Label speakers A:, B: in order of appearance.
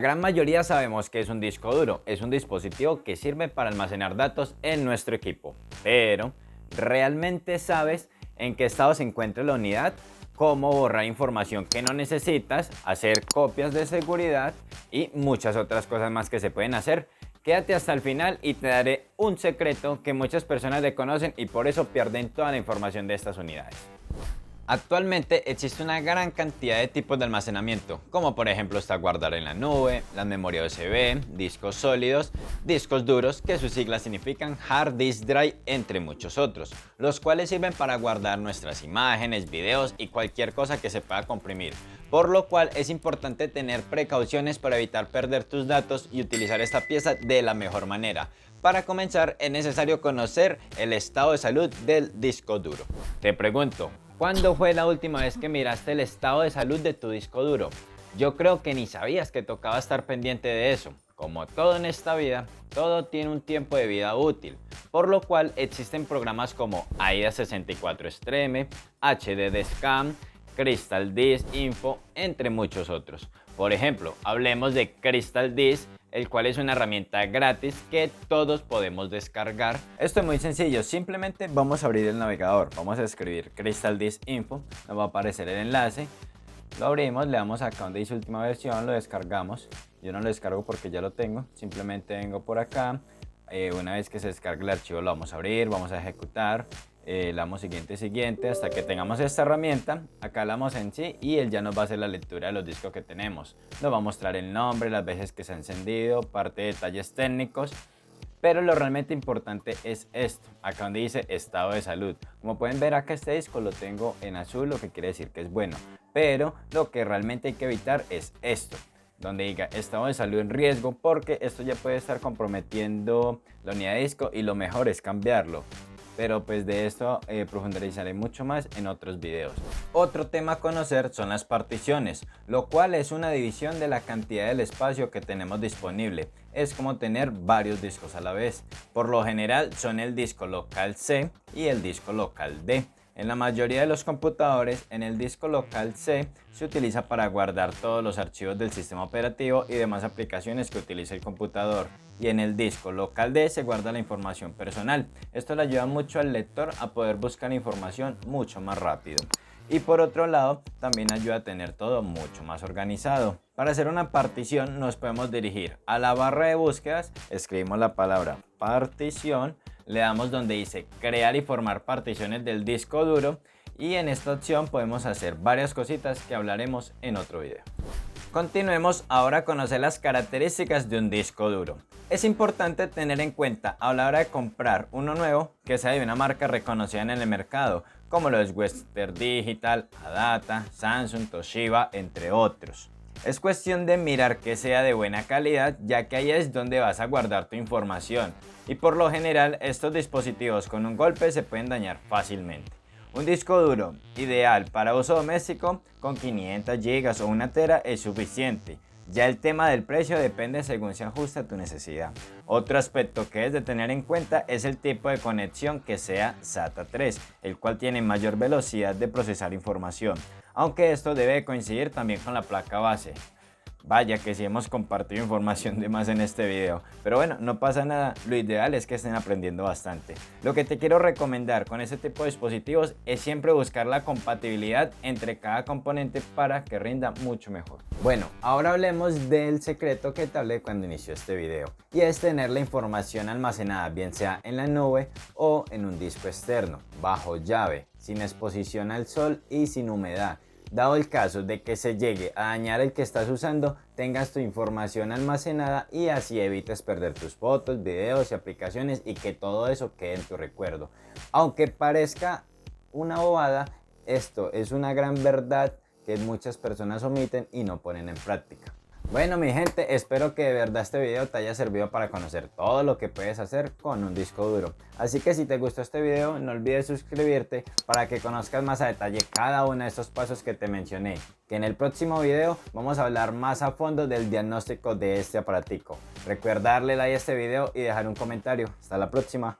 A: La gran mayoría sabemos que es un disco duro, es un dispositivo que sirve para almacenar datos en nuestro equipo. Pero, ¿realmente sabes en qué estado se encuentra la unidad? Cómo borrar información que no necesitas, hacer copias de seguridad y muchas otras cosas más que se pueden hacer. Quédate hasta el final y te daré un secreto que muchas personas desconocen y por eso pierden toda la información de estas unidades. Actualmente existe una gran cantidad de tipos de almacenamiento, como por ejemplo está guardar en la nube, la memoria USB, discos sólidos, discos duros, que sus siglas significan Hard Disk Drive, entre muchos otros, los cuales sirven para guardar nuestras imágenes, videos y cualquier cosa que se pueda comprimir, por lo cual es importante tener precauciones para evitar perder tus datos y utilizar esta pieza de la mejor manera. Para comenzar es necesario conocer el estado de salud del disco duro. Te pregunto, ¿cuándo fue la última vez que miraste el estado de salud de tu disco duro? Yo creo que ni sabías que tocaba estar pendiente de eso. Como todo en esta vida, todo tiene un tiempo de vida útil, por lo cual existen programas como AIDA 64 Extreme, HDD Scan, Crystal Disk Info, entre muchos otros. Por ejemplo, hablemos de Crystal Disk, el cual es una herramienta gratis que todos podemos descargar. Esto es muy sencillo, simplemente vamos a abrir el navegador, vamos a escribir Crystal Disk Info, nos va a aparecer el enlace, lo abrimos, le damos acá donde dice última versión, lo descargamos. Yo no lo descargo porque ya lo tengo, simplemente vengo por acá, una vez que se descargue el archivo lo vamos a abrir, vamos a ejecutar. Le damos siguiente hasta que tengamos esta herramienta. Acá le damos en sí y él ya nos va a hacer la lectura de los discos que tenemos. Nos va a mostrar el nombre, las veces que se ha encendido, parte de detalles técnicos. Pero lo realmente importante es esto, acá donde dice estado de salud. Como pueden ver acá este disco lo tengo en azul, lo que quiere decir que es bueno. Pero lo que realmente hay que evitar es esto, donde diga estado de salud en riesgo, porque esto ya puede estar comprometiendo la unidad de disco y lo mejor es cambiarlo. Pero pues de esto profundizaré mucho más en otros videos. Otro tema a conocer son las particiones, lo cual es una división de la cantidad del espacio que tenemos disponible. Es como tener varios discos a la vez. Por lo general son el disco local C y el disco local D. En la mayoría de los computadores, en el disco local C se utiliza para guardar todos los archivos del sistema operativo y demás aplicaciones que utiliza el computador. Y en el disco local D se guarda la información personal. Esto le ayuda mucho al lector a poder buscar información mucho más rápido. Y por otro lado, también ayuda a tener todo mucho más organizado. Para hacer una partición nos podemos dirigir a la barra de búsquedas, escribimos la palabra partición, le damos donde dice crear y formar particiones del disco duro y en esta opción podemos hacer varias cositas que hablaremos en otro video. Continuemos ahora a conocer las características de un disco duro. Es importante tener en cuenta a la hora de comprar uno nuevo que sea de una marca reconocida en el mercado, como lo es Western Digital, Adata, Samsung, Toshiba, entre otros. Es cuestión de mirar que sea de buena calidad, ya que ahí es donde vas a guardar tu información. Y por lo general estos dispositivos con un golpe se pueden dañar fácilmente. Un disco duro ideal para uso doméstico con 500 GB o 1 TB es suficiente. Ya el tema del precio depende según se ajuste a tu necesidad. Otro aspecto que es de tener en cuenta es el tipo de conexión que sea SATA 3, el cual tiene mayor velocidad de procesar información, aunque esto debe coincidir también con la placa base. Vaya que sí hemos compartido información de más en este video, pero bueno, no pasa nada, lo ideal es que estén aprendiendo bastante. Lo que te quiero recomendar con este tipo de dispositivos es siempre buscar la compatibilidad entre cada componente para que rinda mucho mejor. Bueno, ahora hablemos del secreto que te hablé cuando inició este video, y es tener la información almacenada bien sea en la nube o en un disco externo, bajo llave, sin exposición al sol y sin humedad. Dado el caso de que se llegue a dañar el que estás usando, tengas tu información almacenada y así evites perder tus fotos, videos y aplicaciones y que todo eso quede en tu recuerdo. Aunque parezca una bobada, esto es una gran verdad que muchas personas omiten y no ponen en práctica. Bueno mi gente, espero que de verdad este video te haya servido para conocer todo lo que puedes hacer con un disco duro. Así que si te gustó este video, no olvides suscribirte para que conozcas más a detalle cada uno de estos pasos que te mencioné. Que en el próximo video vamos a hablar más a fondo del diagnóstico de este aparatico. Recuerda darle like a este video y dejar un comentario. Hasta la próxima.